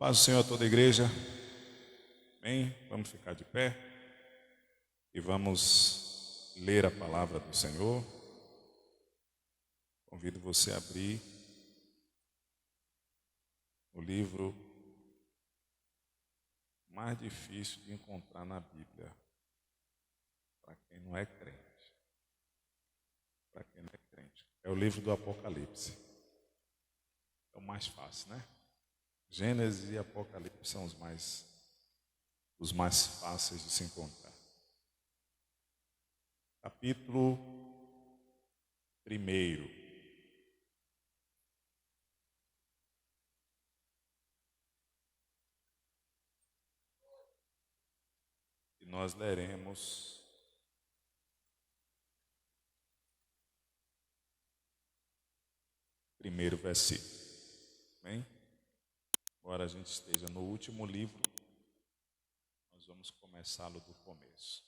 Paz do Senhor a toda a igreja. Bem, vamos ficar de pé e vamos ler a palavra do Senhor. Convido você a abrir o livro mais difícil de encontrar na Bíblia, para quem não é crente. Para quem não é crente. É o livro do Apocalipse. É o mais fácil, né? Gênesis e Apocalipse são os mais fáceis de se encontrar. Capítulo 1. E nós leremos o primeiro versículo. Bem? Embora a gente esteja no último livro, nós vamos começá-lo do começo.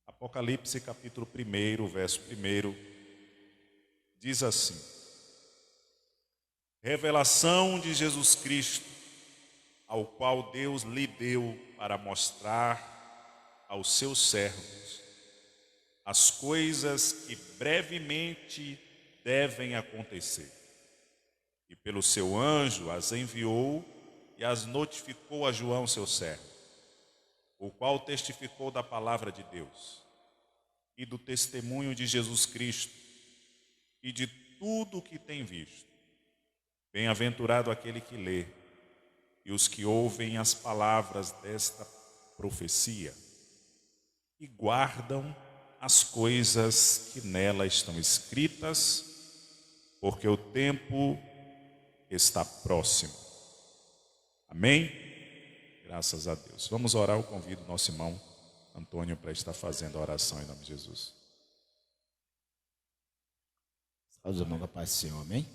Apocalipse capítulo 1, verso 1, diz assim: Revelação de Jesus Cristo, ao qual Deus lhe deu para mostrar aos seus servos as coisas que brevemente devem acontecer. E pelo seu anjo as enviou e as notificou a João, seu servo, o qual testificou da palavra de Deus e do testemunho de Jesus Cristo e de tudo o que tem visto. Bem-aventurado aquele que lê e os que ouvem as palavras desta profecia e guardam as coisas que nela estão escritas, porque o tempo está próximo. Amém? Graças a Deus. Vamos orar. Eu convido nosso irmão Antônio para estar fazendo a oração em nome de Jesus. Aos irmãos da paz do Senhor, amém?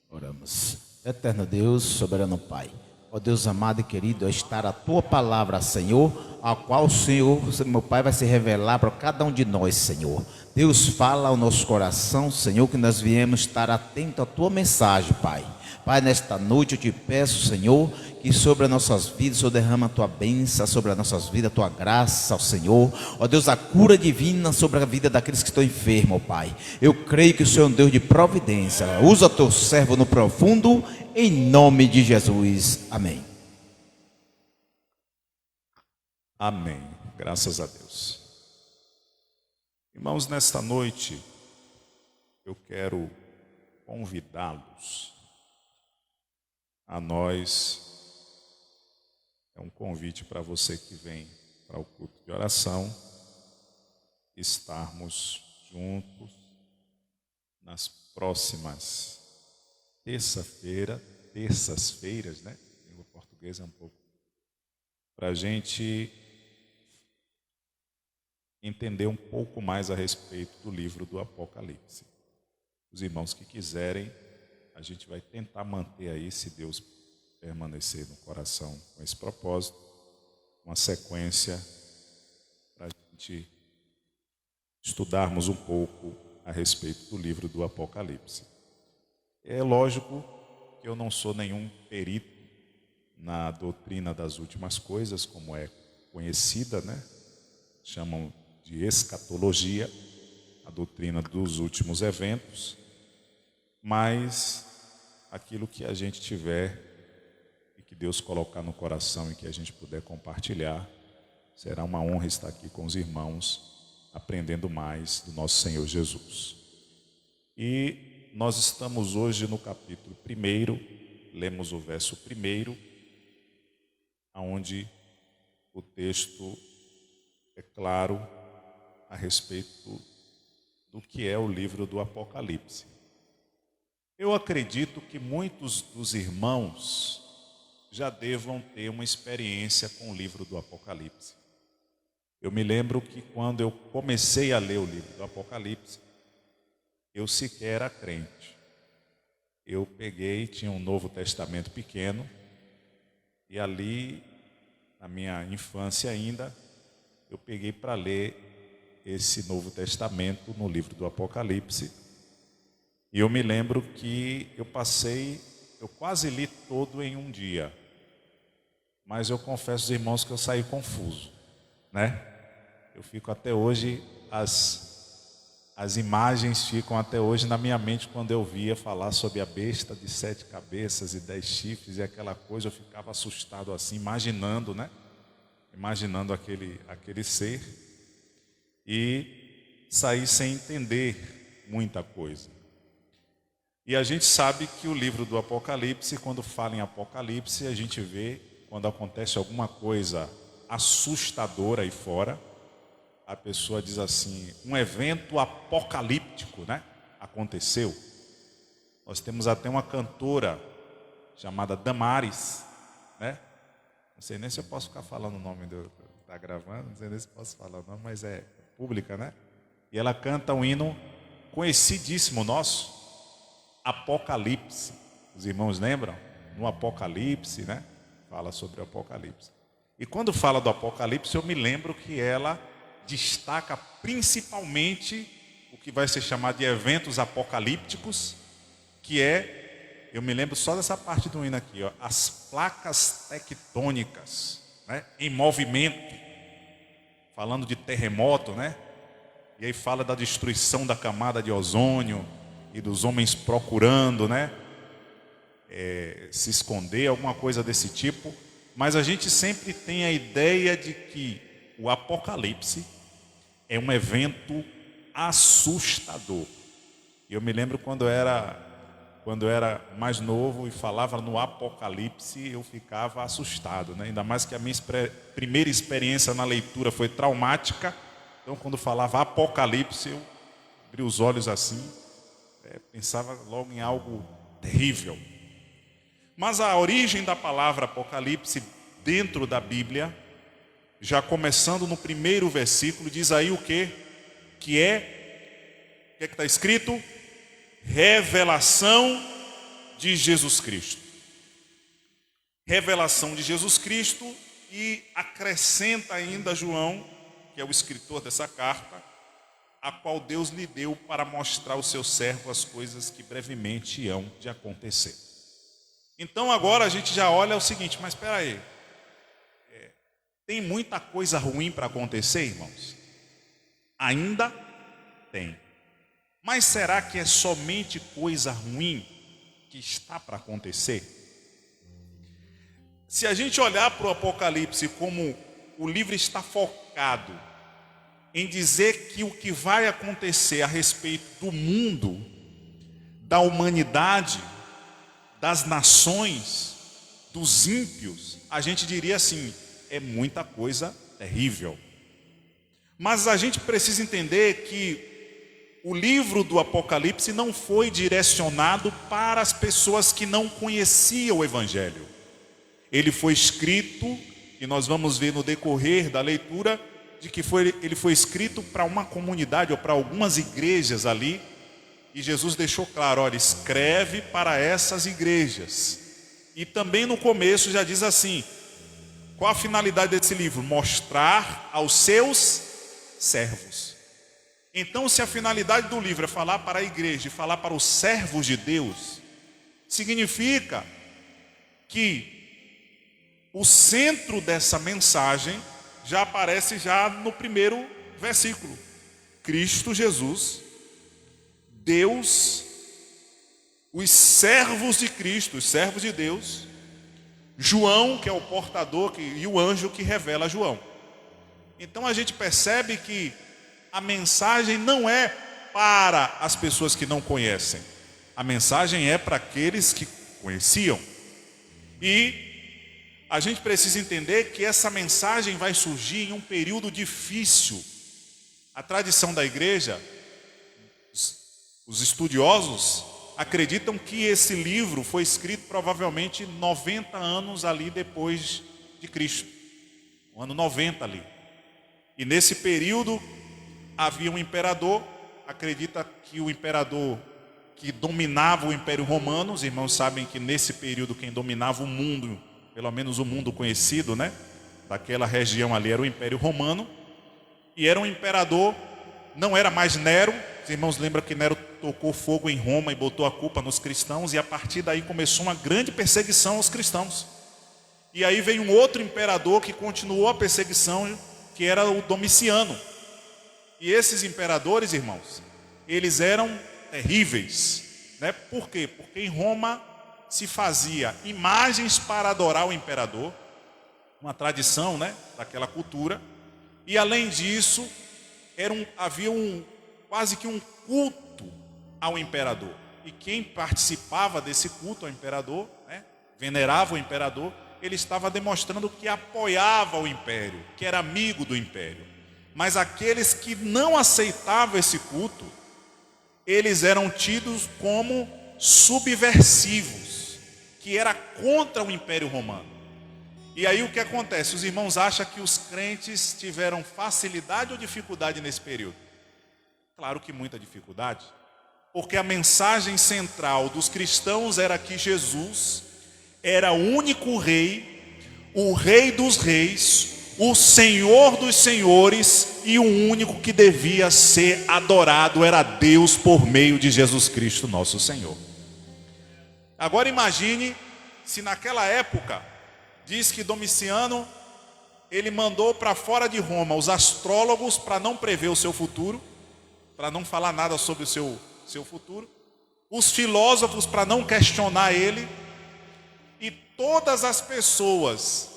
Oramos. Eterno Deus, soberano Pai, ó Deus amado e querido, estar a Tua palavra, Senhor, a qual o Senhor, meu Pai, vai se revelar para cada um de nós, Senhor. Deus, fala ao nosso coração, Senhor, que nós viemos estar atento à Tua mensagem, Pai. Pai, nesta noite eu te peço, Senhor, que sobre as nossas vidas o Senhor derrama a Tua bênção, sobre as nossas vidas a Tua graça, ó Senhor. Ó Deus, a cura divina sobre a vida daqueles que estão enfermos, ó Pai. Eu creio que o Senhor é um Deus de providência. Usa o Teu servo no profundo, em nome de Jesus. Amém. Amém. Graças a Deus. Irmãos, nesta noite eu quero convidá-los a nós. É um convite para você que vem para o culto de oração, estarmos juntos nas próximas terças-feiras, né? A língua portuguesa é um pouco, para a gente entender um pouco mais a respeito do livro do Apocalipse. Os irmãos que quiserem, a gente vai tentar manter aí, se Deus permanecer no coração com esse propósito, uma sequência para a gente estudarmos um pouco a respeito do livro do Apocalipse. É lógico que eu não sou nenhum perito na doutrina das últimas coisas, como é conhecida, né? Chamam de escatologia, a doutrina dos últimos eventos, mas aquilo que a gente tiver e que Deus colocar no coração e que a gente puder compartilhar, será uma honra estar aqui com os irmãos, aprendendo mais do nosso Senhor Jesus. E nós estamos hoje no capítulo 1, lemos o verso 1, onde o texto é claro a respeito do que é o livro do Apocalipse. Eu acredito que muitos dos irmãos já devam ter uma experiência com o livro do Apocalipse. Eu me lembro que quando eu comecei a ler o livro do Apocalipse, eu sequer era crente. Eu peguei, tinha um Novo Testamento pequeno, e ali, na minha infância ainda, eu peguei para ler esse Novo Testamento no livro do Apocalipse. E eu me lembro que eu passei eu quase li todo em um dia. Mas eu confesso aos irmãos que eu saí confuso, né? Eu fico até hoje, as imagens ficam até hoje na minha mente quando eu via falar sobre a besta de 7 cabeças e 10 chifres e aquela coisa, eu ficava assustado assim, imaginando, né? Imaginando aquele ser, e saí sem entender muita coisa. E a gente sabe que o livro do Apocalipse, quando fala em Apocalipse, a gente vê quando acontece alguma coisa assustadora aí fora, a pessoa diz assim, um evento apocalíptico, né? Aconteceu. Nós temos até uma cantora chamada Damares, né? Não sei nem se eu posso ficar falando o nome tá gravando, não sei nem se posso falar o nome, mas é pública, né? E ela canta um hino conhecidíssimo nosso, Apocalipse. Os irmãos lembram? No Apocalipse, né? Fala sobre o Apocalipse. E quando fala do Apocalipse, eu me lembro que ela destaca principalmente o que vai ser chamado de eventos apocalípticos, que eu me lembro só dessa parte do hino aqui, ó, as placas tectônicas, né, em movimento, falando de terremoto, né? E aí fala da destruição da camada de ozônio e dos homens procurando, né, se esconder, alguma coisa desse tipo. Mas a gente sempre tem a ideia de que o Apocalipse é um evento assustador. E eu me lembro quando eu era mais novo e falava no Apocalipse, eu ficava assustado, né? Ainda mais que a minha primeira experiência na leitura foi traumática. Então, quando falava Apocalipse, eu abri os olhos assim, pensava logo em algo terrível. Mas a origem da palavra Apocalipse dentro da Bíblia, já começando no primeiro versículo, diz aí o quê? O que está escrito? Revelação de Jesus Cristo. Revelação de Jesus Cristo, e acrescenta ainda João, que é o escritor dessa carta, a qual Deus lhe deu para mostrar ao seu servo as coisas que brevemente hão de acontecer. Então agora a gente já olha o seguinte, mas espera aí, tem muita coisa ruim para acontecer, irmãos? Ainda tem. Mas será que é somente coisa ruim que está para acontecer? Se a gente olhar para o Apocalipse como o livro está focado em dizer que o que vai acontecer a respeito do mundo, da humanidade, das nações, dos ímpios, a gente diria assim, é muita coisa terrível. Mas a gente precisa entender que o livro do Apocalipse não foi direcionado para as pessoas que não conheciam o Evangelho. Ele foi escrito, e nós vamos ver no decorrer da leitura, de que ele foi escrito para uma comunidade ou para algumas igrejas ali. E Jesus deixou claro, olha, escreve para essas igrejas. E também no começo já diz assim, qual a finalidade desse livro? Mostrar aos seus servos. Então, se a finalidade do livro é falar para a igreja e falar para os servos de Deus, significa que o centro dessa mensagem já aparece já no primeiro versículo. Cristo Jesus, Deus, os servos de Cristo, os servos de Deus, João, que é o portador, e o anjo que revela a João. Então a gente percebe que a mensagem não é para as pessoas que não conhecem. A mensagem é para aqueles que conheciam. E a gente precisa entender que essa mensagem vai surgir em um período difícil. A tradição da igreja, os estudiosos acreditam que esse livro foi escrito provavelmente 90 anos ali depois de Cristo. O ano 90 ali. E nesse período havia um imperador, acredita que o imperador que dominava o Império Romano, os irmãos sabem que nesse período quem dominava o mundo, pelo menos o mundo conhecido, né, daquela região ali era o Império Romano, e era um imperador, não era mais Nero, os irmãos lembram que Nero tocou fogo em Roma e botou a culpa nos cristãos, e a partir daí começou uma grande perseguição aos cristãos. E aí veio um outro imperador que continuou a perseguição, que era o Domiciano. E esses imperadores, irmãos, eles eram terríveis, né? Por quê? Porque em Roma se fazia imagens para adorar o imperador, uma tradição, né, daquela cultura. E além disso, havia quase que um culto ao imperador. E quem participava desse culto ao imperador, né, venerava o imperador, ele estava demonstrando que apoiava o império, que era amigo do império. Mas aqueles que não aceitavam esse culto, eles eram tidos como subversivos, que era contra o Império Romano. E aí o que acontece? Os irmãos acham que os crentes tiveram facilidade ou dificuldade nesse período? Claro que muita dificuldade, porque a mensagem central dos cristãos era que Jesus era o único rei, o rei dos reis, o Senhor dos senhores, e o único que devia ser adorado era Deus por meio de Jesus Cristo, nosso Senhor. Agora imagine se naquela época, diz que Domiciano, ele mandou para fora de Roma os astrólogos para não prever o seu futuro, para não falar nada sobre o seu futuro, os filósofos para não questionar ele, e todas as pessoas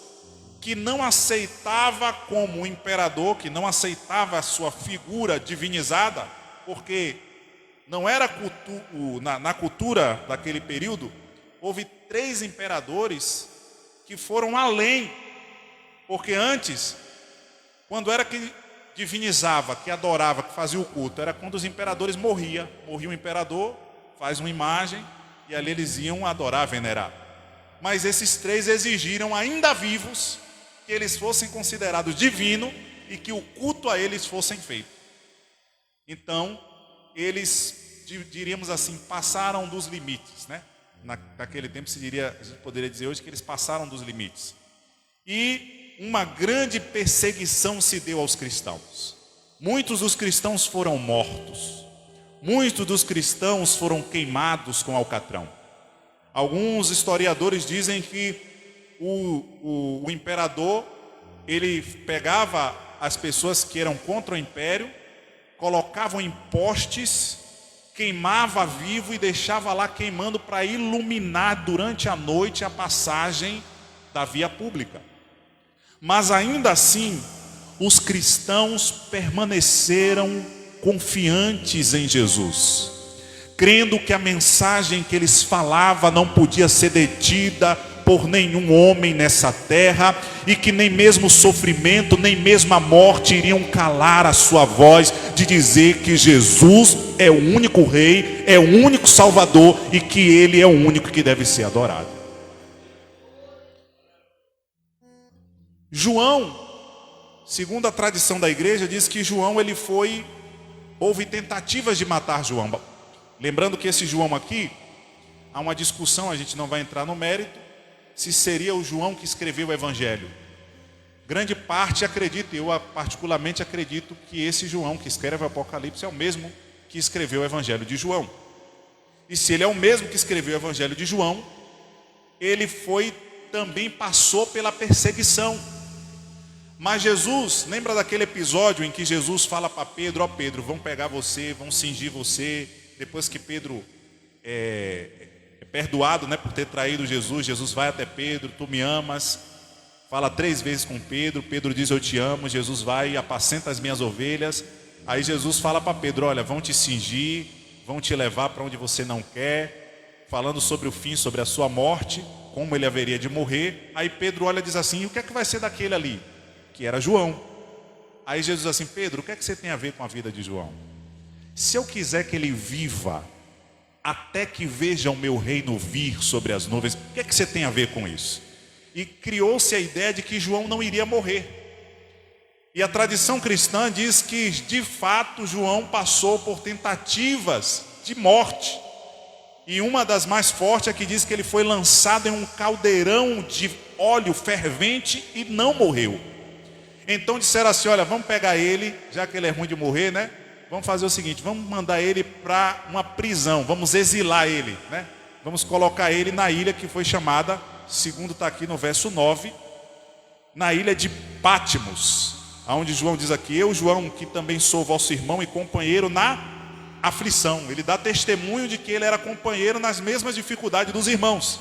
que não aceitava como imperador, que não aceitava a sua figura divinizada, porque não era na cultura daquele período, houve 3 imperadores que foram além, porque antes, quando era que divinizava, que adorava, que fazia o culto, era quando os imperadores morria o imperador, faz uma imagem, e ali eles iam adorar, venerar. Mas esses 3 exigiram, ainda vivos, que eles fossem considerados divinos e que o culto a eles fossem feito. Então, eles, diríamos assim, passaram dos limites, né? Naquele tempo a gente poderia dizer hoje que eles passaram dos limites. E uma grande perseguição se deu aos cristãos. Muitos dos cristãos foram mortos. Muitos dos cristãos foram queimados com alcatrão. Alguns historiadores dizem que o imperador, ele pegava as pessoas que eram contra o império, colocavam em postes, queimava vivo e deixava lá queimando para iluminar durante a noite a passagem da via pública. Mas ainda assim, os cristãos permaneceram confiantes em Jesus, crendo que a mensagem que eles falavam não podia ser detida por nenhum homem nessa terra, e que nem mesmo o sofrimento, nem mesmo a morte iriam calar a sua voz de dizer que Jesus é o único rei, é o único salvador, e que ele é o único que deve ser adorado. João, segundo a tradição da igreja, diz que João houve tentativas de matar João. Lembrando que esse João aqui, há uma discussão, a gente não vai entrar no mérito, se seria o João que escreveu o Evangelho. Grande parte acredita, eu particularmente acredito que esse João que escreve o Apocalipse é o mesmo que escreveu o Evangelho de João. E se ele é o mesmo que escreveu o Evangelho de João, ele também passou pela perseguição. Mas Jesus, lembra daquele episódio em que Jesus fala para Pedro: ó Pedro, vão pegar você, vão cingir você. Depois que Pedro é perdoado, né, por ter traído Jesus, Jesus vai até Pedro: tu me amas? Fala 3 vezes com Pedro. Pedro diz: eu te amo. Jesus vai e apacenta as minhas ovelhas. Aí Jesus fala para Pedro: olha, vão te cingir, vão te levar para onde você não quer, falando sobre o fim, sobre a sua morte, como ele haveria de morrer. Aí Pedro olha e diz assim: e o que é que vai ser daquele ali? Que era João. Aí Jesus diz assim: Pedro, o que é que você tem a ver com a vida de João? Se eu quiser que ele viva até que veja o meu reino vir sobre as nuvens, o que é que você tem a ver com isso? E criou-se a ideia de que João não iria morrer. E a tradição cristã diz que, de fato, João passou por tentativas de morte. E uma das mais fortes é que diz que ele foi lançado em um caldeirão de óleo fervente e não morreu. Então disseram assim: olha, vamos pegar ele, já que ele é ruim de morrer, né? vamos fazer o seguinte, vamos mandar ele para uma prisão, vamos exilar ele, né? Vamos colocar ele na ilha que foi chamada, segundo está aqui no verso 9, na ilha de Pátimos, onde João diz aqui, eu, João, que também sou vosso irmão e companheiro na aflição. Ele dá testemunho de que ele era companheiro nas mesmas dificuldades dos irmãos.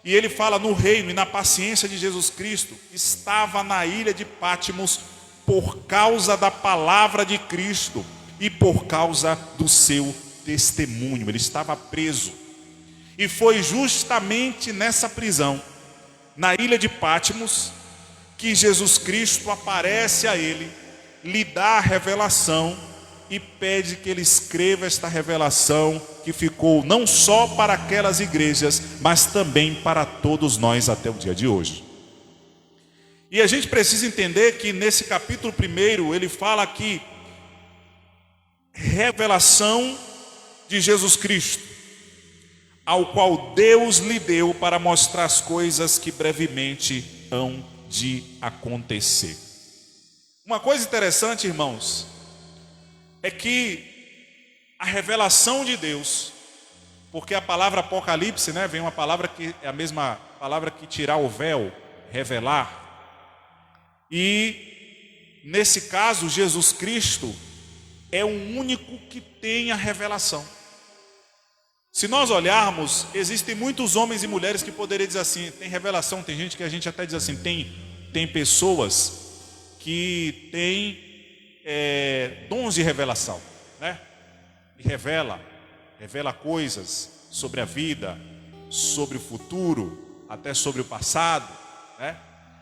E ele fala no reino e na paciência de Jesus Cristo, estava na ilha de Pátimos por causa da palavra de Cristo e por causa do seu testemunho. Ele estava preso. E foi justamente nessa prisão, na ilha de Pátimos, que Jesus Cristo aparece a ele, lhe dá a revelação e pede que ele escreva esta revelação que ficou não só para aquelas igrejas, mas também para todos nós até o dia de hoje. E a gente precisa entender que nesse capítulo 1 ele fala aqui revelação de Jesus Cristo, ao qual Deus lhe deu para mostrar as coisas que brevemente hão de acontecer. Uma coisa interessante, irmãos, é que a revelação de Deus, porque a palavra Apocalipse, né, vem uma palavra que é a mesma palavra que tirar o véu, revelar. E nesse caso, Jesus Cristo é o único que tem a revelação. Se nós olharmos, existem muitos homens e mulheres que poderiam dizer assim, tem revelação, tem gente que a gente até diz assim, tem pessoas que têm dons de revelação, né? E revela coisas sobre a vida, sobre o futuro, até sobre o passado, né?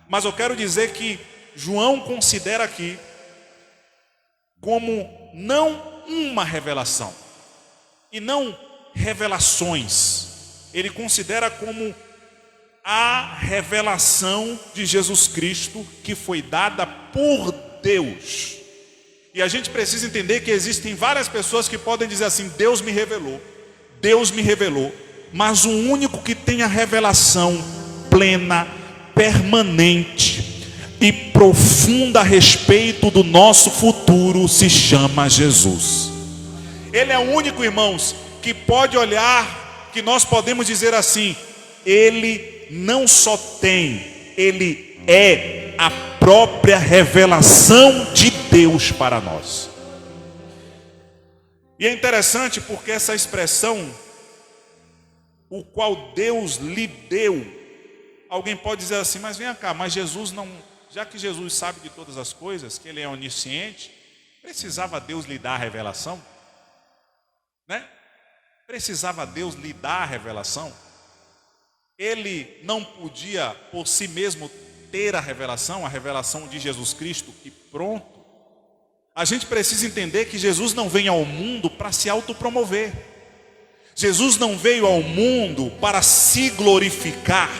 Mas eu quero dizer que João considera aqui como não uma revelação e não revelações. Ele considera como a revelação de Jesus Cristo que foi dada por Deus. E a gente precisa entender que existem várias pessoas que podem dizer assim, Deus me revelou, mas o único que tem a revelação plena, permanente e profunda a respeito do nosso futuro se chama Jesus. Ele é o único, irmãos, que pode olhar, que nós podemos dizer assim, ele não só tem, ele é a própria revelação de Deus para nós. E é interessante porque essa expressão, o qual Deus lhe deu, alguém pode dizer assim, mas vem cá, mas Jesus não, já que Jesus sabe de todas as coisas, que ele é onisciente, precisava Deus lhe dar a revelação? Né? Precisava Deus lhe dar a revelação? Ele não podia por si mesmo ter a revelação de Jesus Cristo e pronto? A gente precisa entender que Jesus não vem ao mundo para se autopromover. Jesus não veio ao mundo para se glorificar.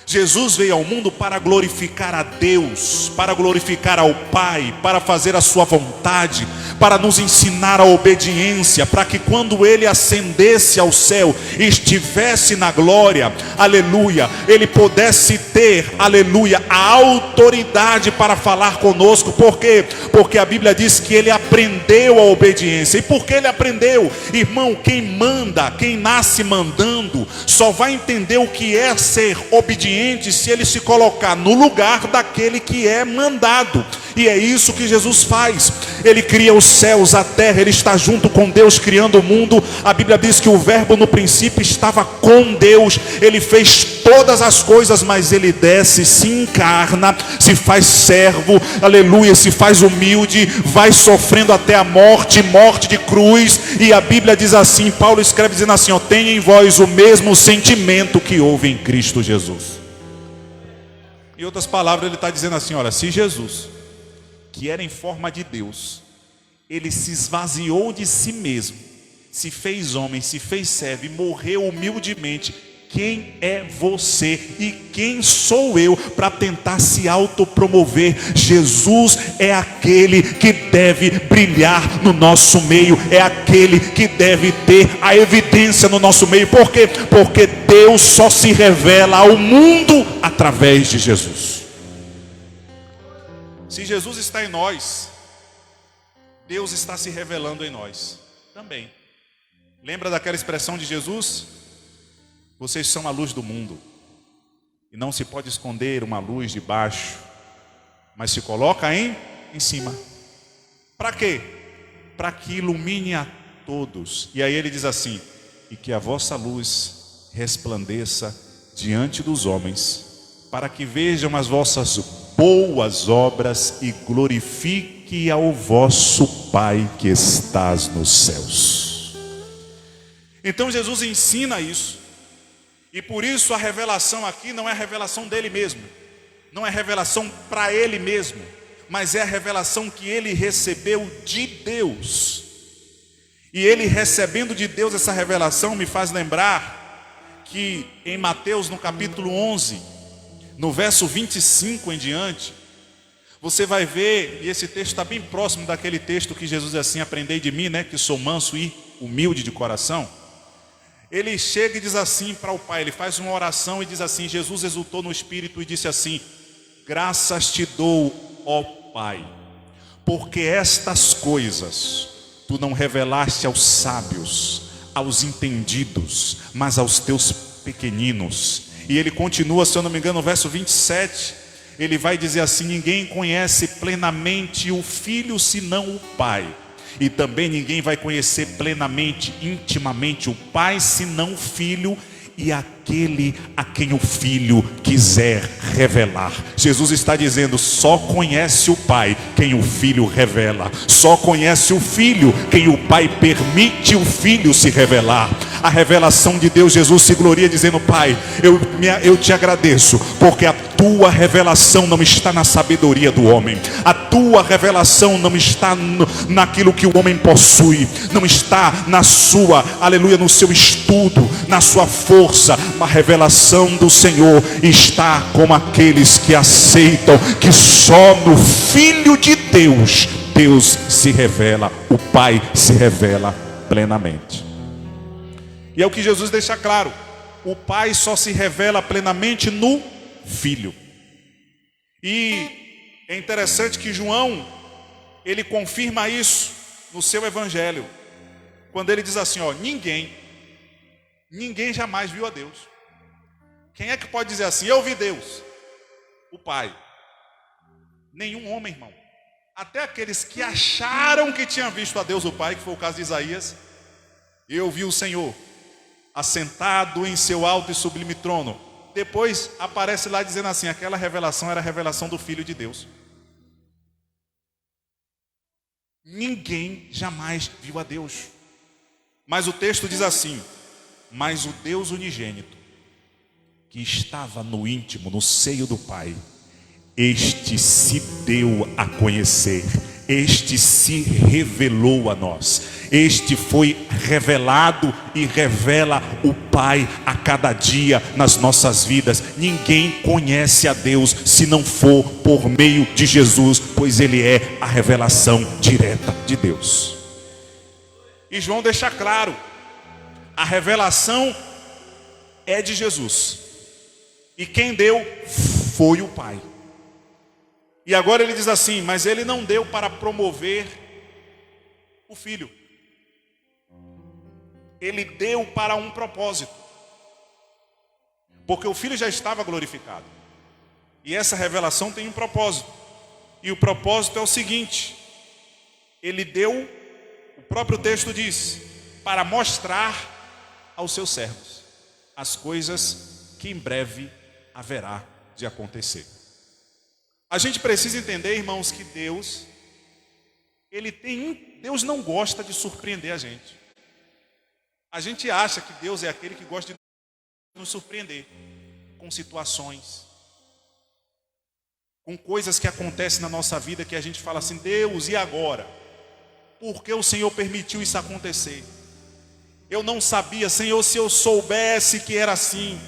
Jesus veio ao mundo para glorificar a Deus, para glorificar ao Pai, para fazer a sua vontade, para nos ensinar a obediência, para que quando ele ascendesse ao céu e estivesse na glória, aleluia, ele pudesse ter, aleluia, a autoridade para falar conosco. Por quê? Porque a Bíblia diz que ele aprendeu a obediência. E por que ele aprendeu? Irmão, quem manda, quem nasce mandando, só vai entender o que é ser obediente se ele se colocar no lugar daquele que é mandado. E é isso que Jesus faz. Ele cria os céus, a terra, ele está junto com Deus criando o mundo. A Bíblia diz que o verbo no princípio estava com Deus. Ele fez todas as coisas, mas ele desce, se encarna, se faz servo, aleluia, se faz humilde, vai sofrendo até a morte de cruz. E a Bíblia diz assim, Paulo escreve dizendo assim, tenha em vós o mesmo sentimento que houve em Cristo Jesus. Em outras palavras, ele está dizendo assim, olha, se Jesus, que era em forma de Deus, ele se esvaziou de si mesmo, se fez homem, se fez servo e morreu humildemente, quem é você e quem sou eu para tentar se autopromover? Jesus é aquele que deve brilhar no nosso meio, é aquele que deve ter a evidência no nosso meio. Por quê? Porque Deus só se revela ao mundo através de Jesus. Se Jesus está em nós, Deus está se revelando em nós também. Lembra daquela expressão de Jesus? Vocês são a luz do mundo, e não se pode esconder uma luz debaixo, mas se coloca em cima. Para quê? Para que ilumine a todos. E aí ele diz assim: e que a vossa luz resplandeça diante dos homens, para que vejam as vossas boas obras e glorifique ao vosso Pai que estás nos céus. Então Jesus ensina isso, e por isso a revelação aqui não é a revelação dele mesmo, não é revelação para ele mesmo, mas é a revelação que ele recebeu de Deus. E ele recebendo de Deus essa revelação me faz lembrar que em Mateus no capítulo 11, no verso 25 em diante, você vai ver, e esse texto está bem próximo daquele texto que Jesus diz assim: aprendei de mim, né, que sou manso e humilde de coração. Ele chega e diz assim para o Pai, ele faz uma oração e diz assim: Jesus exultou no Espírito e disse assim: graças te dou, ó Pai, porque estas coisas tu não revelaste aos sábios, aos entendidos, mas aos teus pequeninos. E ele continua, se eu não me engano, no verso 27, ele vai dizer assim: ninguém conhece plenamente o Filho senão o Pai, e também ninguém vai conhecer plenamente, intimamente o Pai senão o Filho, e aquele a quem o Filho quiser revelar. Jesus está dizendo: só conhece o Pai quem o Filho revela, só conhece o Filho quem o Pai permite o Filho se revelar. A revelação de Deus, Jesus se gloria dizendo: Pai, eu te agradeço, porque a tua revelação não está na sabedoria do homem, a tua revelação não está naquilo que o homem possui, não está na sua, aleluia, no seu estudo, na sua força. A revelação do Senhor está com aqueles que aceitam que só no Filho de Deus, Deus se revela, o Pai se revela plenamente. E é o que Jesus deixa claro: o Pai só se revela plenamente no Filho. E é interessante que João, ele confirma isso no seu evangelho, quando ele diz assim: ó, ninguém jamais viu a Deus. Quem é que pode dizer assim: eu vi Deus? O Pai. Nenhum homem, irmão. Até aqueles que acharam que tinham visto a Deus, o Pai, que foi o caso de Isaías: eu vi o Senhor assentado em seu alto e sublime trono. Depois aparece lá dizendo assim: aquela revelação era a revelação do Filho de Deus. Ninguém jamais viu a Deus. Mas o texto diz assim: mas o Deus unigênito, que estava no íntimo, no seio do Pai, este se deu a conhecer, este se revelou a nós, este foi revelado e revela o Pai a cada dia nas nossas vidas. Ninguém conhece a Deus se não for por meio de Jesus, pois Ele é a revelação direta de Deus. E João deixa claro: a revelação é de Jesus, e quem deu foi o Pai. E agora ele diz assim: mas ele não deu para promover o Filho, ele deu para um propósito, porque o Filho já estava glorificado, e essa revelação tem um propósito, e o propósito é o seguinte: ele deu, o próprio texto diz, para mostrar aos seus servos as coisas que em breve haverá de acontecer. A gente precisa entender, irmãos, que Deus não gosta de surpreender a gente. A gente acha que Deus é aquele que gosta de nos surpreender com situações, com coisas que acontecem na nossa vida, que a gente fala assim: Deus, e agora? Por que o Senhor permitiu isso acontecer? Eu não sabia, Senhor, se eu soubesse que era assim.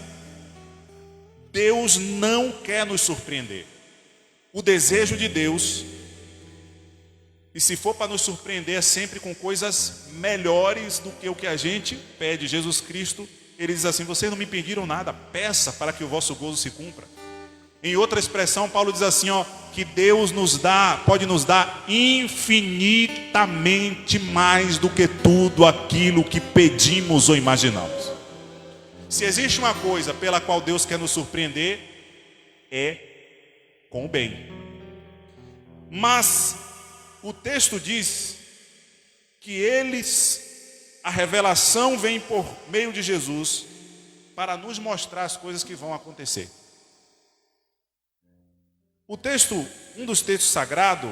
Deus não quer nos surpreender. O desejo de Deus, e se for para nos surpreender, é sempre com coisas melhores do que o que a gente pede. Jesus Cristo, ele diz assim: vocês não me pediram nada, peça para que o vosso gozo se cumpra. Em outra expressão, Paulo diz assim, ó, que Deus pode nos dar infinitamente mais do que tudo aquilo que pedimos ou imaginamos. Se existe uma coisa pela qual Deus quer nos surpreender, é com o bem. Mas o texto diz que a revelação vem por meio de Jesus para nos mostrar as coisas que vão acontecer. Um dos textos sagrados,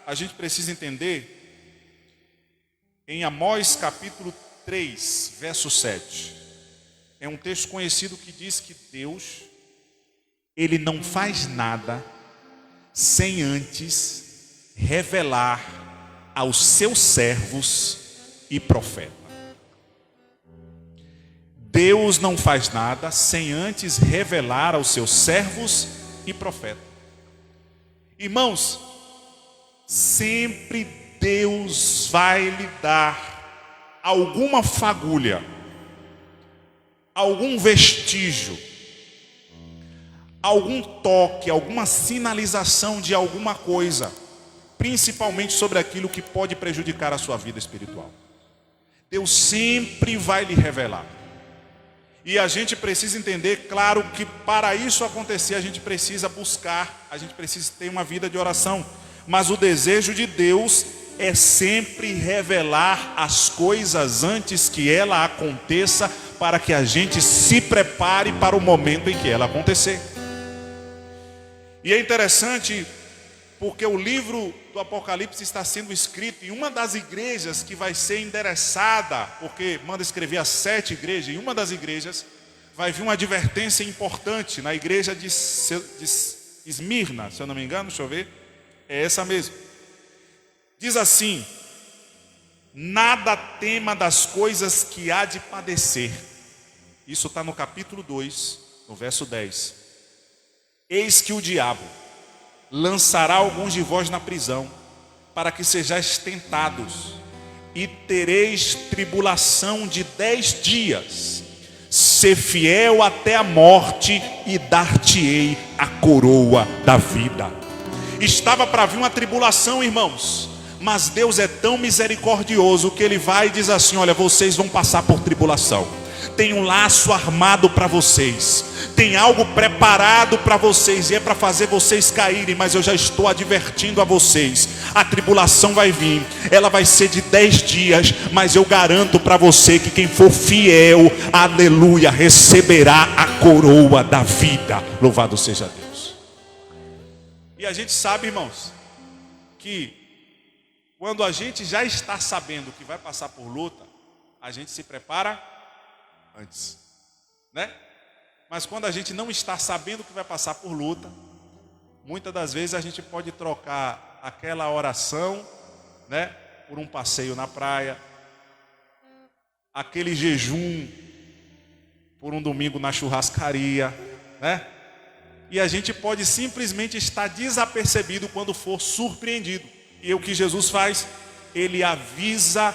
a gente precisa entender em Amós capítulo 3, verso 7. É um texto conhecido que diz que Deus, Ele não faz nada sem antes revelar aos seus servos e profetas. Deus não faz nada sem antes revelar aos seus servos e profetas. Irmãos, sempre Deus vai lhe dar alguma fagulha, algum vestígio, algum toque, alguma sinalização de alguma coisa, principalmente sobre aquilo que pode prejudicar a sua vida espiritual. Deus sempre vai lhe revelar. E a gente precisa entender, claro, que para isso acontecer a gente precisa buscar, a gente precisa ter uma vida de oração. Mas o desejo de Deus é sempre revelar as coisas antes que ela aconteça, para que a gente se prepare para o momento em que ela acontecer. E é interessante porque o livro do Apocalipse está sendo escrito em uma das igrejas que vai ser endereçada, porque manda escrever as 7 igrejas, em uma das igrejas vai vir uma advertência importante, na igreja de Esmirna, se eu não me engano, deixa eu ver, é essa mesmo. Diz assim: nada tema das coisas que há de padecer. Isso está no capítulo 2, no verso 10. Eis que o diabo lançará alguns de vós na prisão, para que sejais tentados, e tereis tribulação de 10 dias. Ser fiel até a morte, e dar-te-ei a coroa da vida. Estava para vir uma tribulação, irmãos, mas Deus é tão misericordioso que Ele vai e diz assim: olha, vocês vão passar por tribulação. Tem um laço armado para vocês, tem algo preparado para vocês, e é para fazer vocês caírem, mas eu já estou advertindo a vocês: a tribulação vai vir, ela vai ser de 10 dias, mas eu garanto para você que quem for fiel, aleluia, receberá a coroa da vida. Louvado seja Deus. E a gente sabe, irmãos, que quando a gente já está sabendo que vai passar por luta, a gente se prepara antes, né? Mas quando a gente não está sabendo que vai passar por luta, muitas das vezes a gente pode trocar aquela oração, né, por um passeio na praia, aquele jejum por um domingo na churrascaria, né? E a gente pode simplesmente estar desapercebido quando for surpreendido. E o que Jesus faz? Ele avisa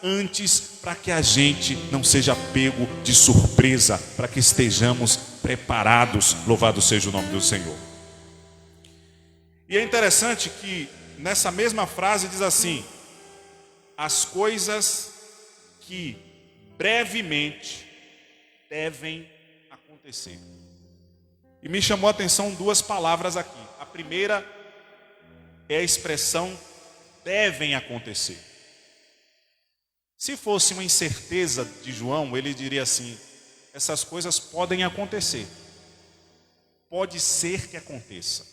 antes, para que a gente não seja pego de surpresa, para que estejamos preparados. Louvado seja o nome do Senhor. E é interessante que nessa mesma frase diz assim: as coisas que brevemente devem acontecer. E me chamou a atenção 2 palavras aqui. A primeira é a expressão devem acontecer. Se fosse uma incerteza de João, ele diria assim: essas coisas podem acontecer, pode ser que aconteça,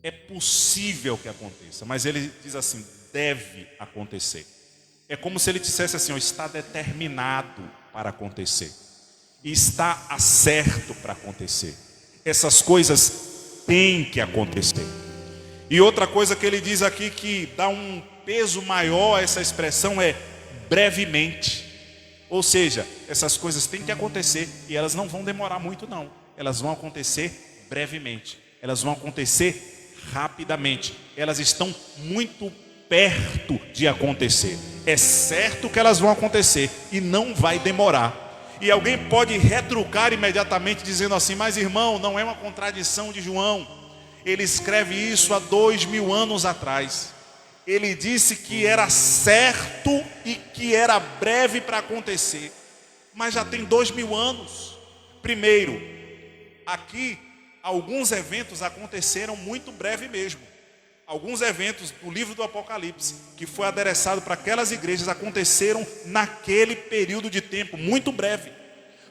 é possível que aconteça, mas ele diz assim: deve acontecer. É como se ele dissesse assim: ó, está determinado para acontecer, está certo para acontecer, essas coisas têm que acontecer. E outra coisa que ele diz aqui que dá um peso maior a essa expressão é brevemente. Ou seja, essas coisas têm que acontecer e elas não vão demorar muito não. Elas vão acontecer brevemente. Elas vão acontecer rapidamente. Elas estão muito perto de acontecer. É certo que elas vão acontecer e não vai demorar. E alguém pode retrucar imediatamente dizendo assim: mas irmão, não é uma contradição de João. Ele escreve isso há 2000 anos atrás. Ele disse que era certo e que era breve para acontecer. Mas já tem 2000 anos. Primeiro, aqui alguns eventos aconteceram muito breve mesmo. Alguns eventos do livro do Apocalipse, que foi adereçado para aquelas igrejas, aconteceram naquele período de tempo, muito breve.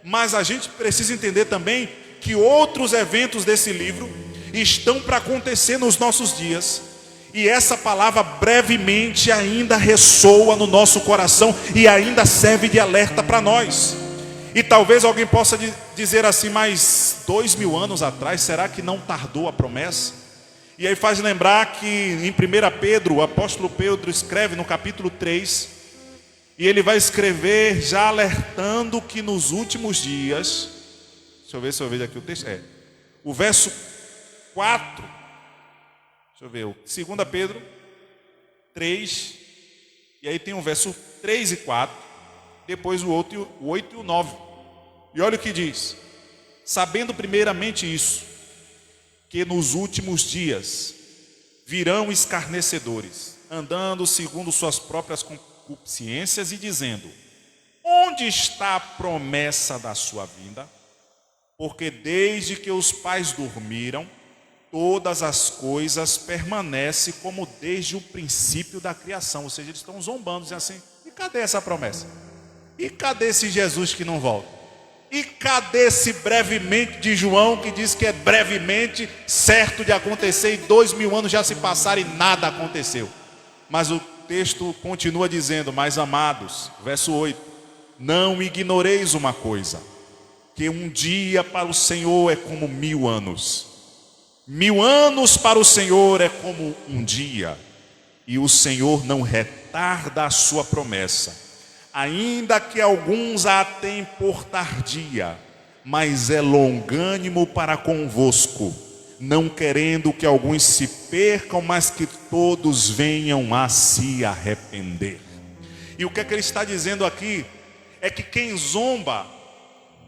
Mas a gente precisa entender também que outros eventos desse livro estão para acontecer nos nossos dias. E essa palavra brevemente ainda ressoa no nosso coração e ainda serve de alerta para nós. E talvez alguém possa dizer assim: mas 2000 anos atrás, será que não tardou a promessa? E aí faz lembrar que em 1 Pedro, o apóstolo Pedro escreve no capítulo 3, e ele vai escrever já alertando que nos últimos dias, deixa eu ver se eu vejo aqui o texto, o verso 4, deixa eu ver, 2 Pedro 3, e aí tem o verso 3 e 4, depois o 8 e o 9, e olha o que diz: sabendo primeiramente isso, que nos últimos dias virão escarnecedores, andando segundo suas próprias concupiscências e dizendo: onde está a promessa da sua vinda? Porque desde que os pais dormiram, todas as coisas permanecem como desde o princípio da criação. Ou seja, eles estão zombando, dizendo assim: e cadê essa promessa? E cadê esse Jesus que não volta? E cadê esse brevemente de João, que diz que é brevemente certo de acontecer, e 2000 anos já se passaram e nada aconteceu? Mas o texto continua dizendo: mas amados, verso 8, não ignoreis uma coisa, que um dia para o Senhor é como 1000 anos, 1000 anos para o Senhor é como um dia, e o Senhor não retarda a sua promessa, ainda que alguns a tenham por tardia, mas é longânimo para convosco, não querendo que alguns se percam, mas que todos venham a se arrepender. E o que é que ele está dizendo aqui? É que quem zomba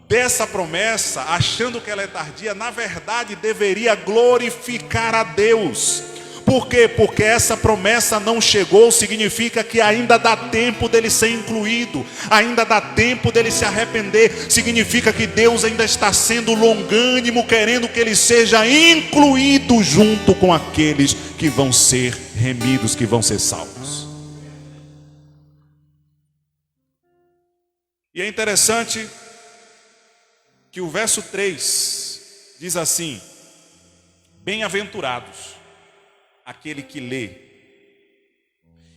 dessa promessa, achando que ela é tardia, na verdade deveria glorificar a Deus. Por quê? Porque essa promessa não chegou, significa que ainda dá tempo dele ser incluído, ainda dá tempo dele se arrepender, significa que Deus ainda está sendo longânimo, querendo que ele seja incluído junto com aqueles que vão ser remidos, que vão ser salvos. E é interessante que o verso 3 diz assim: bem-aventurados aquele que lê,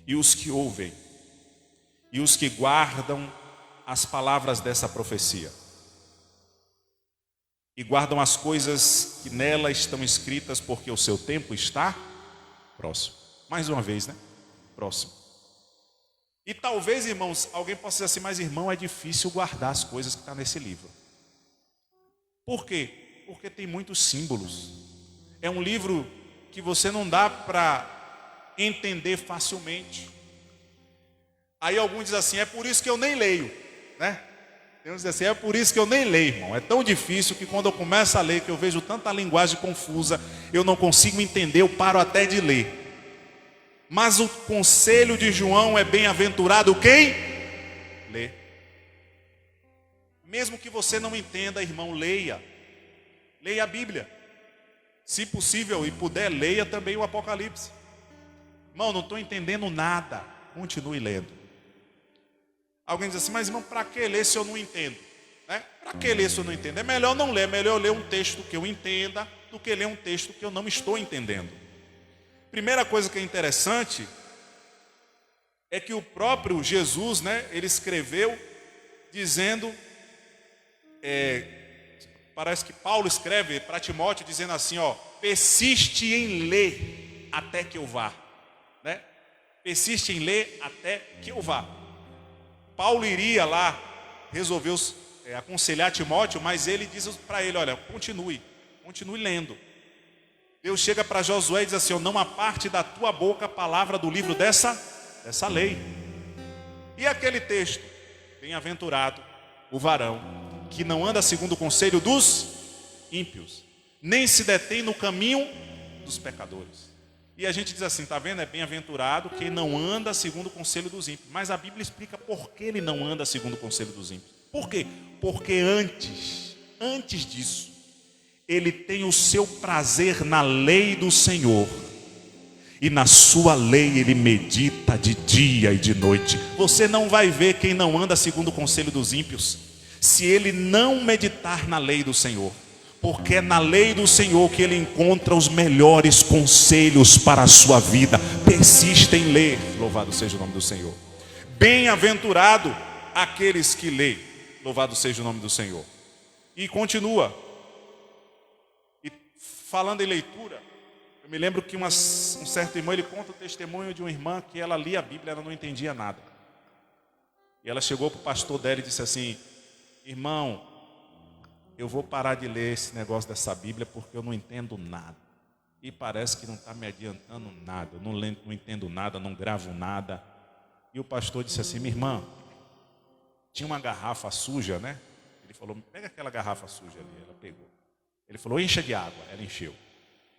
e os que ouvem, e os que guardam as palavras dessa profecia, e guardam as coisas que nela estão escritas, porque o seu tempo está próximo. Mais uma vez, né? Próximo. E talvez, irmãos, alguém possa dizer assim: mas irmão, é difícil guardar as coisas que estão nesse livro. Por quê? Porque tem muitos símbolos. É um livro que você não dá para entender facilmente. Aí alguns dizem assim: é por isso que eu nem leio, né? Tem uns que dizem assim: é por isso que eu nem leio, irmão. É tão difícil que quando eu começo a ler, que eu vejo tanta linguagem confusa, eu não consigo entender, eu paro até de ler. Mas o conselho de João é: bem-aventurado quem lê. Mesmo que você não entenda, irmão, leia. Leia a Bíblia. Se possível e puder, leia também o Apocalipse. Irmão, não estou entendendo nada. Continue lendo. Alguém diz assim: mas irmão, para que ler se eu não entendo? Né? Para que ler se eu não entendo? É melhor não ler, é melhor ler um texto que eu entenda do que ler um texto que eu não estou entendendo. Primeira coisa que é interessante é que o próprio Jesus, né, ele escreveu dizendo, parece que Paulo escreve para Timóteo dizendo assim, persiste em ler até que eu vá, né? Persiste em ler até que eu vá. Paulo iria lá resolver aconselhar Timóteo, mas ele diz para ele: olha, continue lendo. Deus chega para Josué e diz assim: não aparte da tua boca a palavra do livro dessa lei. E aquele texto: bem-aventurado o varão que não anda segundo o conselho dos ímpios, nem se detém no caminho dos pecadores. E a gente diz assim, tá vendo? É bem-aventurado quem não anda segundo o conselho dos ímpios. Mas a Bíblia explica por que ele não anda segundo o conselho dos ímpios. Por quê? Porque antes disso, ele tem o seu prazer na lei do Senhor. E na sua lei ele medita de dia e de noite. Você não vai ver quem não anda segundo o conselho dos ímpios, se ele não meditar na lei do Senhor. Porque é na lei do Senhor que ele encontra os melhores conselhos para a sua vida. Persista em ler. Louvado seja o nome do Senhor. Bem-aventurado aqueles que leem. Louvado seja o nome do Senhor. E continua. E falando em leitura, eu me lembro que um certo irmão, ele conta o testemunho de uma irmã que ela lia a Bíblia, ela não entendia nada. E ela chegou para o pastor dela e disse assim: irmão, eu vou parar de ler esse negócio dessa Bíblia porque eu não entendo nada. E parece que não está me adiantando nada. Eu não entendo nada, não gravo nada. E o pastor disse assim: minha irmã, tinha uma garrafa suja, né? Ele falou: pega aquela garrafa suja ali. Ela pegou. Ele falou: encha de água. Ela encheu.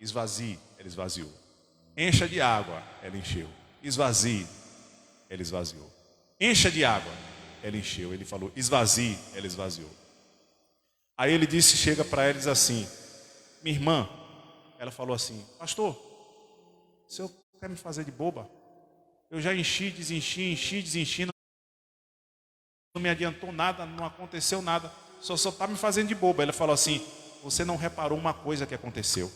Esvazie. Ela esvaziou. Encha de água. Ela encheu. Esvazie. Ela esvaziou. Encha de água. Ela encheu. Ele falou: esvazie. Ela esvaziou. Aí ele disse, chega para ela e diz assim: minha irmã, ela falou assim: pastor, o senhor quer me fazer de boba? Eu já enchi, desenchi, não me adiantou nada, não aconteceu nada, só está me fazendo de boba. Ela falou assim: você não reparou uma coisa que aconteceu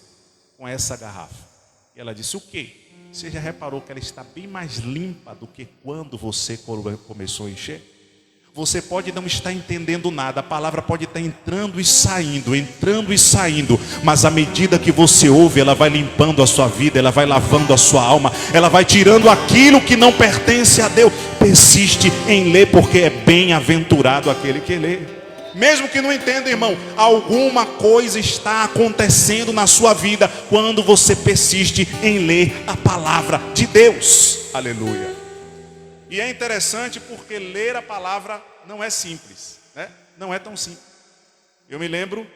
com essa garrafa? E ela disse: o quê? Você já reparou que ela está bem mais limpa do que quando você começou a encher? Você pode não estar entendendo nada, a palavra pode estar entrando e saindo, mas à medida que você ouve, ela vai limpando a sua vida, ela vai lavando a sua alma, ela vai tirando aquilo que não pertence a Deus. Persiste em ler, porque é bem-aventurado aquele que lê. Mesmo que não entenda, irmão, alguma coisa está acontecendo na sua vida quando você persiste em ler a palavra de Deus. Aleluia. E é interessante porque ler a palavra não é simples, né? Não é tão simples. Eu me lembro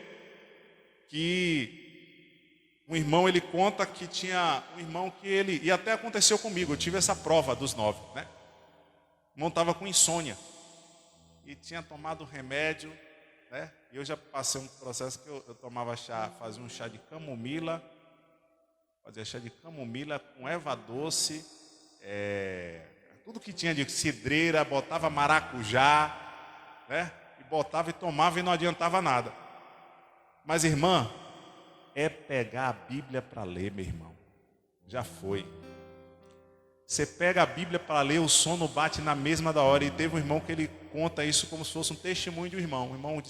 que um irmão, ele conta que tinha um irmão que ele, e até aconteceu comigo, eu tive essa prova dos 9, né? O irmão estava com insônia e tinha tomado remédio, né? E eu já passei um processo que eu tomava chá, fazia um chá de camomila, com erva doce, tudo que tinha de cidreira, botava maracujá, né? E botava e tomava e não adiantava nada. Mas, irmã, é pegar a Bíblia para ler, meu irmão. Já foi. Você pega a Bíblia para ler, o sono bate na mesma da hora. E teve um irmão que ele conta isso como se fosse um testemunho de um irmão. O irmão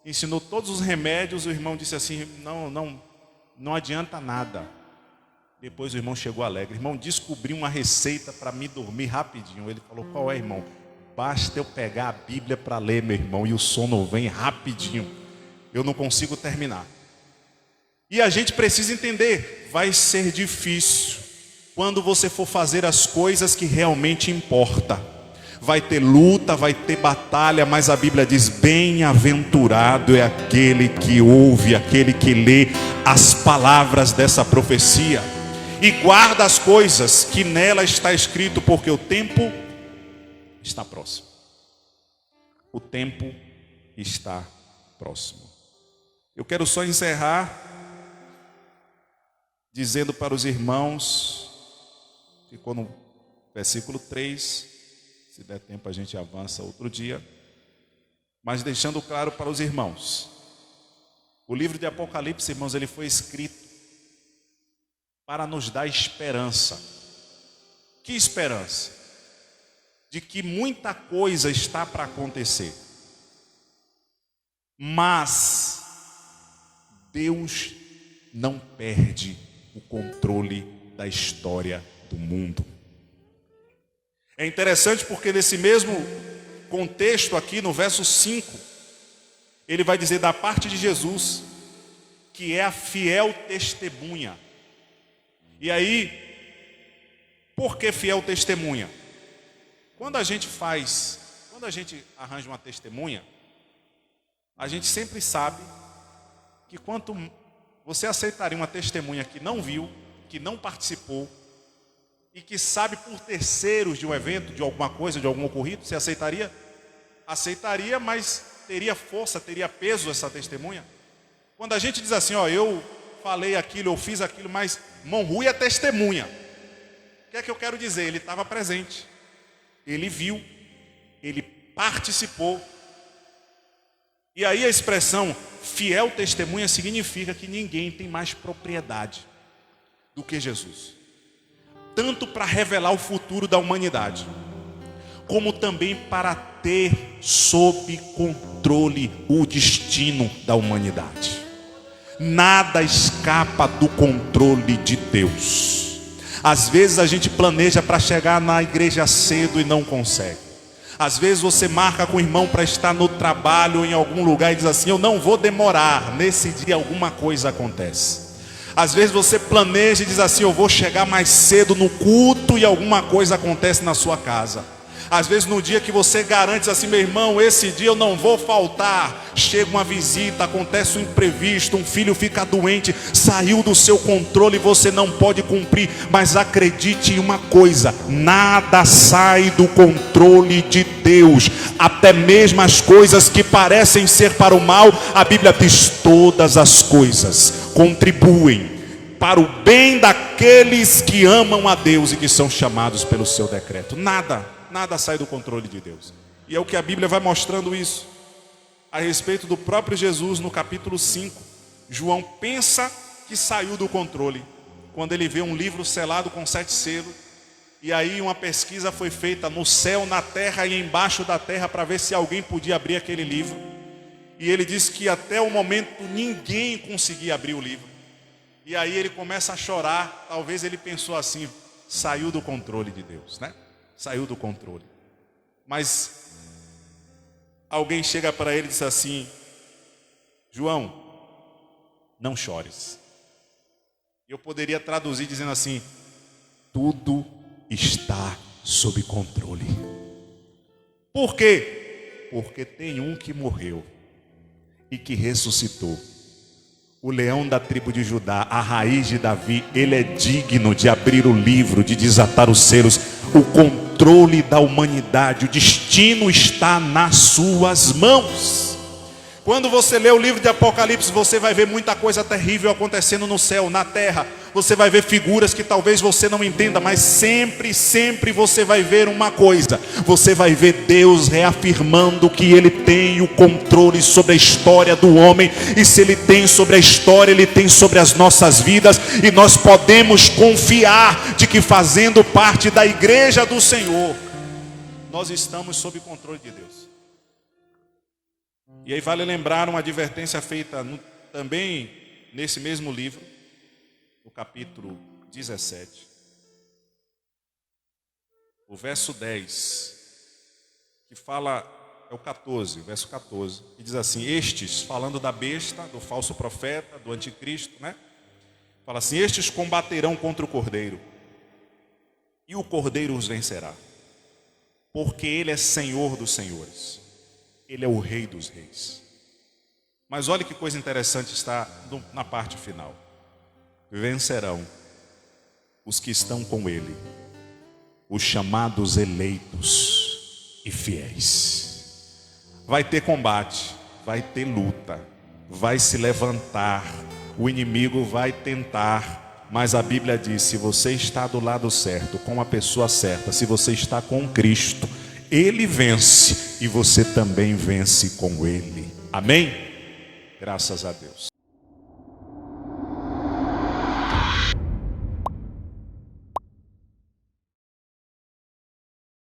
ensinou todos os remédios, o irmão disse assim: não adianta nada. Depois o irmão chegou alegre: irmão, descobri uma receita para me dormir rapidinho. Ele falou: qual é, irmão? Basta eu pegar a Bíblia para ler, meu irmão, e o sono vem rapidinho. Eu não consigo terminar. E a gente precisa entender, vai ser difícil quando você for fazer as coisas que realmente importam. Vai ter luta, vai ter batalha, mas a Bíblia diz: bem-aventurado é aquele que ouve, aquele que lê as palavras dessa profecia e guarda as coisas que nela está escrito, porque o tempo está próximo. O tempo está próximo. Eu quero só encerrar dizendo para os irmãos, ficou no versículo 3, se der tempo a gente avança outro dia, mas deixando claro para os irmãos, o livro de Apocalipse, irmãos, ele foi escrito para nos dar esperança. Que esperança? De que muita coisa está para acontecer. Mas Deus não perde o controle da história do mundo. É interessante porque nesse mesmo contexto aqui, no verso 5, ele vai dizer da parte de Jesus, que é a fiel testemunha. E aí, por que fiel testemunha? Quando a gente arranja uma testemunha, a gente sempre sabe que quanto você aceitaria uma testemunha que não viu, que não participou, e que sabe por terceiros de um evento, de alguma coisa, de algum ocorrido, você aceitaria? Aceitaria, mas teria força, teria peso essa testemunha? Quando a gente diz assim, ó, eu falei aquilo, eu fiz aquilo, mas mão ruim é testemunha. O que é que eu quero dizer? Ele estava presente, ele viu, ele participou. E aí a expressão fiel testemunha significa que ninguém tem mais propriedade do que Jesus. Tanto para revelar o futuro da humanidade, como também para ter sob controle o destino da humanidade. Nada escapa do controle de Deus. Às vezes a gente planeja para chegar na igreja cedo e não consegue. Às vezes você marca com o irmão para estar no trabalho em algum lugar e diz assim, eu não vou demorar. Nesse dia alguma coisa acontece. Às vezes você planeja e diz assim, eu vou chegar mais cedo no culto e alguma coisa acontece na sua casa. Às vezes no dia que você garante assim, meu irmão, esse dia eu não vou faltar. Chega uma visita, acontece um imprevisto, um filho fica doente, saiu do seu controle e você não pode cumprir. Mas acredite em uma coisa, nada sai do controle de Deus. Até mesmo as coisas que parecem ser para o mal, a Bíblia diz, todas as coisas contribuem para o bem daqueles que amam a Deus e que são chamados pelo seu decreto. Nada sai do controle de Deus. E é o que a Bíblia vai mostrando isso. A respeito do próprio Jesus no capítulo 5. João pensa que saiu do controle quando ele vê um livro selado com 7 selos. E aí uma pesquisa foi feita no céu, na terra e embaixo da terra para ver se alguém podia abrir aquele livro. E ele disse que até o momento ninguém conseguia abrir o livro. E aí ele começa a chorar. Talvez ele pensou assim, saiu do controle de Deus, né? Saiu do controle. Mas alguém chega para ele e diz assim, João, não chores. Eu poderia traduzir dizendo assim, tudo está sob controle. Por quê? Porque tem um que morreu e que ressuscitou. O leão da tribo de Judá, a raiz de Davi, ele é digno de abrir o livro, de desatar os selos. O controle da humanidade, o destino está nas suas mãos. Quando você lê o livro de Apocalipse, você vai ver muita coisa terrível acontecendo no céu, na terra. Você vai ver figuras que talvez você não entenda, mas sempre você vai ver uma coisa. Você vai ver Deus reafirmando que Ele tem o controle sobre a história do homem. E se Ele tem sobre a história, Ele tem sobre as nossas vidas. E nós podemos confiar de que fazendo parte da igreja do Senhor, nós estamos sob controle de Deus. E aí vale lembrar uma advertência feita também nesse mesmo livro, no capítulo 17, o verso 10, que fala, é o 14, o verso 14, que diz assim, estes, falando da besta, do falso profeta, do anticristo, né? Fala assim, estes combaterão contra o cordeiro, e o cordeiro os vencerá, porque ele é Senhor dos senhores. Ele é o Rei dos reis. Mas olha que coisa interessante está na parte final. Vencerão os que estão com ele, os chamados eleitos e fiéis. Vai ter combate, vai ter luta, vai se levantar, o inimigo vai tentar, mas a Bíblia diz, se você está do lado certo, com a pessoa certa, se você está com Cristo, Ele vence e você também vence com Ele. Amém? Graças a Deus.